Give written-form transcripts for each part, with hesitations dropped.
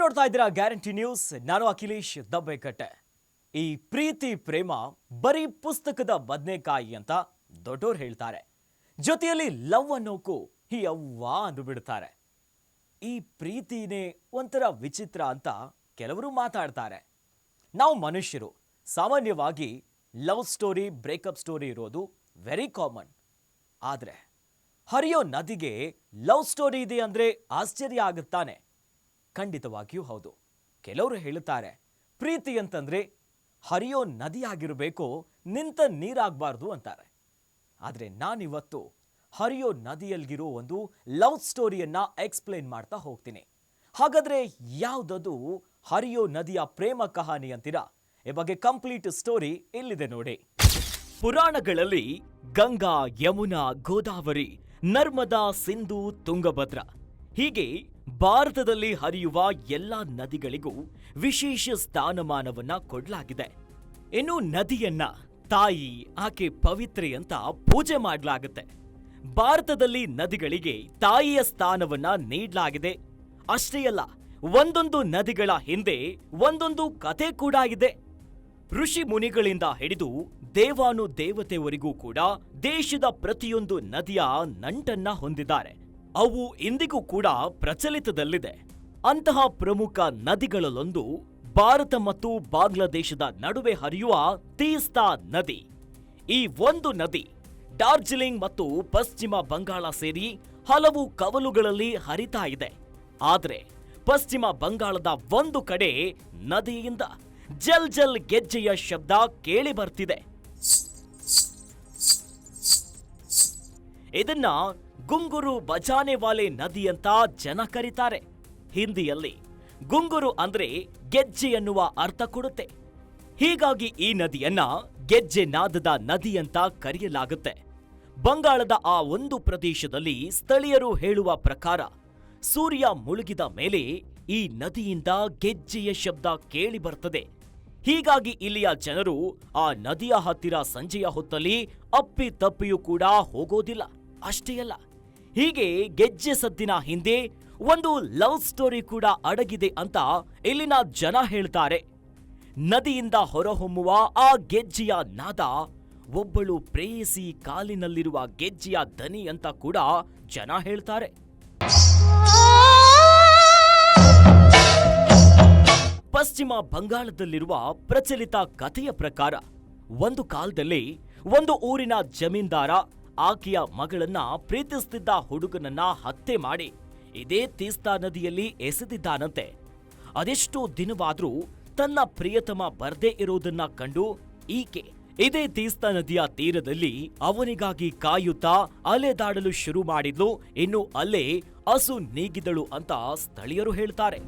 ನೋಡ್ತಾ ಇದ್ದೀರಾ guarantee news. ನಾನು ಅಖಿಲೇಶ್ ದಬ್ಬೆಕಟ್ಟೆ. ಈ ಪ್ರೀತಿ ಪ್ರೇಮ ಬರೀ ಪುಸ್ತಕದ ಬದನೆಕಾಯಿ ಅಂತ ದೊಡ್ಡೋರು ಹೇಳ್ತಾರೆ. ಜೊತೆಯಲ್ಲಿ ಲವ್ ಅನ್ನೋಕು ಯವ್ವ ಅಂದುಬಿಡ್ತಾರೆ. ಈ ಪ್ರೀತಿನೇ ಒಂಥರ ವಿಚಿತ್ರ ಅಂತ ಕೆಲವರು ಮಾತಾಡ್ತಾರೆ. ನಾವು ಮನುಷ್ಯರು ಸಾಮಾನ್ಯವಾಗಿ ಲವ್ ಸ್ಟೋರಿ, ಬ್ರೇಕಪ್ ಸ್ಟೋರಿ ಇರೋದು ವೆರಿ ಕಾಮನ್. ಆದರೆ ಹರಿಯೋ ನದಿಗೆ ಲವ್ ಸ್ಟೋರಿ ಇದೆ ಅಂದರೆ ಆಶ್ಚರ್ಯ ಆಗುತ್ತಾನೆ. ಖಂಡಿತವಾಗಿಯೂ ಹೌದು. ಕೆಲವರು ಹೇಳುತ್ತಾರೆ ಪ್ರೀತಿ ಅಂತಂದ್ರೆ ಹರಿಯೋ ನದಿಯಾಗಿರಬೇಕು, ನಿಂತ ನೀರಾಗಬಾರ್ದು ಅಂತಾರೆ. ಆದರೆ ನಾನಿವತ್ತು ಹರಿಯೋ ನದಿಯಲ್ಲಿರೋ ಒಂದು ಲವ್ ಸ್ಟೋರಿಯನ್ನ ಎಕ್ಸ್ಪ್ಲೇನ್ ಮಾಡ್ತಾ ಹೋಗ್ತೀನಿ. ಹಾಗಾದ್ರೆ ಯಾವುದದು ಹರಿಯೋ ನದಿಯ ಪ್ರೇಮ ಕಹಾನಿ ಅಂತೀರಾ? ಈ ಬಗ್ಗೆ ಕಂಪ್ಲೀಟ್ ಸ್ಟೋರಿ ಇಲ್ಲಿದೆ ನೋಡಿ. ಪುರಾಣಗಳಲ್ಲಿ ಗಂಗಾ, ಯಮುನಾ, ಗೋದಾವರಿ, ನರ್ಮದಾ, ಸಿಂಧು, ತುಂಗಭದ್ರಾ ಹೀಗೆ ಭಾರತದಲ್ಲಿ ಹರಿಯುವ ಎಲ್ಲ ನದಿಗಳಿಗೂ ವಿಶೇಷ ಸ್ಥಾನಮಾನವನ್ನ ಕೊಡಲಾಗಿದೆ. ಇನ್ನು ನದಿಯನ್ನ ತಾಯಿ, ಆಕೆ ಪವಿತ್ರೆ ಅಂತ ಪೂಜೆ ಮಾಡಲಾಗುತ್ತೆ. ಭಾರತದಲ್ಲಿ ನದಿಗಳಿಗೆ ತಾಯಿಯ ಸ್ಥಾನವನ್ನ ನೀಡಲಾಗಿದೆ. ಅಷ್ಟೇ ಅಲ್ಲ, ಒಂದೊಂದು ನದಿಗಳ ಹಿಂದೆ ಒಂದೊಂದು ಕಥೆ ಕೂಡ ಇದೆ. ಋಷಿ ಮುನಿಗಳಿಂದ ಹಿಡಿದು ದೇವಾನು ದೇವತೆವರೆಗೂ ಕೂಡ ದೇಶದ ಪ್ರತಿಯೊಂದು ನದಿಯ ನಂಟನ್ನ ಹೊಂದಿದ್ದಾರೆ. ಅವು ಇಂದಿಗೂ ಕೂಡ ಪ್ರಚಲಿತದಲ್ಲಿದೆ. ಅಂತಹ ಪ್ರಮುಖ ನದಿಗಳಲ್ಲೊಂದು ಭಾರತ ಮತ್ತು ಬಾಂಗ್ಲಾದೇಶದ ನಡುವೆ ಹರಿಯುವ ತೀಸ್ತಾ ನದಿ. ಈ ಒಂದು ನದಿ ಡಾರ್ಜಿಲಿಂಗ್ ಮತ್ತು ಪಶ್ಚಿಮ ಬಂಗಾಳ ಸೇರಿ ಹಲವು ಕವಲುಗಳಲ್ಲಿ ಹರಿತಾ ಇದೆ. ಆದರೆ ಪಶ್ಚಿಮ ಬಂಗಾಳದ ಒಂದು ಕಡೆ ನದಿಯಿಂದ ಜಲ್ ಜಲ್ ಗೆಜ್ಜೆಯ ಶಬ್ದ ಕೇಳಿ ಬರ್ತಿದೆ. ಇದನ್ನ ಗುಂಗುರು ಬಜಾನೆವಾಲೆ ನದಿ ಅಂತ ಜನ ಕರೀತಾರೆ. ಹಿಂದಿಯಲ್ಲಿ ಗುಂಗುರು ಅಂದ್ರೆ ಗೆಜ್ಜೆ ಎನ್ನುವ ಅರ್ಥ ಕೊಡುತ್ತೆ. ಹೀಗಾಗಿ ಈ ನದಿಯನ್ನ ಗೆಜ್ಜೆ ನಾದದ ನದಿ ಅಂತ ಕರೆಯಲಾಗುತ್ತೆ. ಬಂಗಾಳದ ಆ ಒಂದು ಪ್ರದೇಶದಲ್ಲಿ ಸ್ಥಳೀಯರು ಹೇಳುವ ಪ್ರಕಾರ ಸೂರ್ಯ ಮುಳುಗಿದ ಮೇಲೆ ಈ ನದಿಯಿಂದ ಗೆಜ್ಜೆಯ ಶಬ್ದ ಕೇಳಿ ಬರ್ತದೆ. ಹೀಗಾಗಿ ಇಲ್ಲಿಯ ಜನರು ಆ ನದಿಯ ಹತ್ತಿರ ಸಂಜೆಯ ಹೊತ್ತಲ್ಲಿ ಅಪ್ಪಿ ತಪ್ಪಿಯೂ ಕೂಡ ಹೋಗೋದಿಲ್ಲ. ಅಷ್ಟೇ ಅಲ್ಲ, ಹೀಗೆ ಗೆಜ್ಜೆ ಸದ್ದಿನ ಹಿಂದೆ ಒಂದು ಲವ್ ಸ್ಟೋರಿ ಕೂಡ ಅಡಗಿದೆ ಅಂತ ಇಲ್ಲಿನ ಜನ ಹೇಳ್ತಾರೆ. ನದಿಯಿಂದ ಹೊರಹೊಮ್ಮುವ ಆ ಗೆಜ್ಜೆಯ ನಾದ ಒಬ್ಬಳು ಪ್ರೇಯಸಿ ಕಾಲಿನಲ್ಲಿರುವ ಗೆಜ್ಜೆಯ ದನಿ ಅಂತ ಕೂಡ ಜನ ಹೇಳ್ತಾರೆ. ಪಶ್ಚಿಮ ಬಂಗಾಳದಲ್ಲಿರುವ ಪ್ರಚಲಿತ ಕಥೆಯ ಪ್ರಕಾರ ಒಂದು ಕಾಲದಲ್ಲಿ ಒಂದು ಊರಿನ ಜಮೀನ್ದಾರ ಆಕೆಯ ಮಗಳನ್ನ ಪ್ರೀತಿಸುತ್ತಿದ್ದ ಹುಡುಗನನ್ನ ಹತ್ಯೆ ಮಾಡಿ ಇದೇ ತೀಸ್ತಾ ನದಿಯಲ್ಲಿ ಎಸೆದಿದ್ದಾನಂತೆ. ಅದೆಷ್ಟೋ ದಿನವಾದ್ರೂ ತನ್ನ ಪ್ರಿಯತಮ ಬರ್ದೇ ಇರೋದನ್ನ ಕಂಡು ಈಕೆ ಇದೇ ತೀಸ್ತಾ ನದಿಯ ತೀರದಲ್ಲಿ ಅವನಿಗಾಗಿ ಕಾಯುತ್ತಾ ಅಲೆದಾಡಲು ಶುರು ಮಾಡಿದ್ಲು. ಇನ್ನು ಅಲ್ಲೇ ಅಸು ನೀಗಿದಳು ಅಂತ ಸ್ಥಳೀಯರು ಹೇಳ್ತಾರೆ.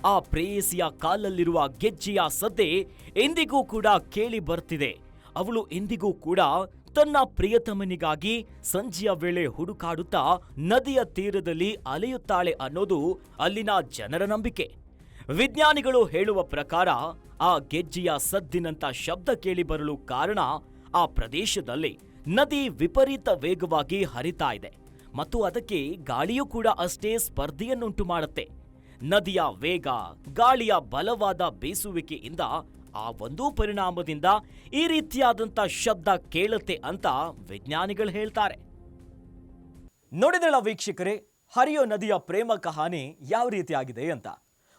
ಆ ಪ್ರೇಯಸಿಯ ಕಾಲಲ್ಲಿರುವ ಗೆಜ್ಜೆಯ ಸದ್ದೆ ಎಂದಿಗೂ ಕೂಡ ಕೇಳಿ ಬರ್ತಿದೆ. ಅವಳು ಎಂದಿಗೂ ಕೂಡ ತನ್ನ ಪ್ರಿಯತಮನಿಗಾಗಿ ಸಂಜೆಯ ವೇಳೆ ಹುಡುಕಾಡುತ್ತಾ ನದಿಯ ತೀರದಲ್ಲಿ ಅಲೆಯುತ್ತಾಳೆ ಅನ್ನೋದು ಅಲ್ಲಿನ ಜನರ ನಂಬಿಕೆ. ವಿಜ್ಞಾನಿಗಳು ಹೇಳುವ ಪ್ರಕಾರ ಆ ಗೆಜ್ಜೆಯ ಸದ್ದಿನಂತ ಶಬ್ದ ಕೇಳಿಬರಲು ಕಾರಣ ಆ ಪ್ರದೇಶದಲ್ಲಿ ನದಿ ವಿಪರೀತ ವೇಗವಾಗಿ ಹರಿತಾ ಇದೆ ಮತ್ತು ಅದಕ್ಕೆ ಗಾಳಿಯೂ ಕೂಡ ಅಷ್ಟೇ ಸ್ಪರ್ಧೆಯನ್ನುಂಟು ಮಾಡುತ್ತೆ. ನದಿಯ ವೇಗ, ಗಾಳಿಯ ಬಲವಾದ ಬೀಸುವಿಕೆಯಿಂದ ಆ ಒಂದು ಪರಿಣಾಮದಿಂದ ಈ ರೀತಿಯಾದಂಥ ಶಬ್ದ ಕೇಳುತ್ತೆ ಅಂತ ವಿಜ್ಞಾನಿಗಳು ಹೇಳ್ತಾರೆ. ನೋಡಿದ್ರಲ್ಲ ವೀಕ್ಷಕರೇ, ಹರಿಯೋ ನದಿಯ ಪ್ರೇಮ ಕಹಾನಿ ಯಾವ ರೀತಿಯಾಗಿದೆ ಅಂತ.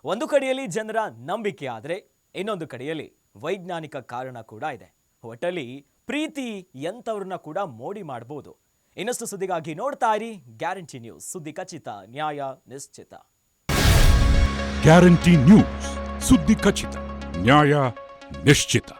ಒಂದು ಕಡೆಯಲ್ಲಿ ಜನರ ನಂಬಿಕೆ ಆದರೆ ಇನ್ನೊಂದು ಕಡೆಯಲ್ಲಿ ವೈಜ್ಞಾನಿಕ ಕಾರಣ ಕೂಡ ಇದೆ. ಒಟ್ಟಲ್ಲಿ ಪ್ರೀತಿ ಎಂಥವ್ರನ್ನ ಕೂಡ ಮೋಡಿ ಮಾಡಬಹುದು. ಇನ್ನಷ್ಟು ಸುದ್ದಿಗಾಗಿ ನೋಡ್ತಾ ಇರಿ ಗ್ಯಾರಂಟಿ ನ್ಯೂಸ್. ಸುದ್ದಿ ಖಚಿತ, ನ್ಯಾಯ ನಿಶ್ಚಿತ. ಗ್ಯಾರಂಟಿ ನ್ಯೂಸ್, ಸುದ್ದಿ ಖಚಿತ, ನ್ಯಾಯ ನಿಶ್ಚಿತ.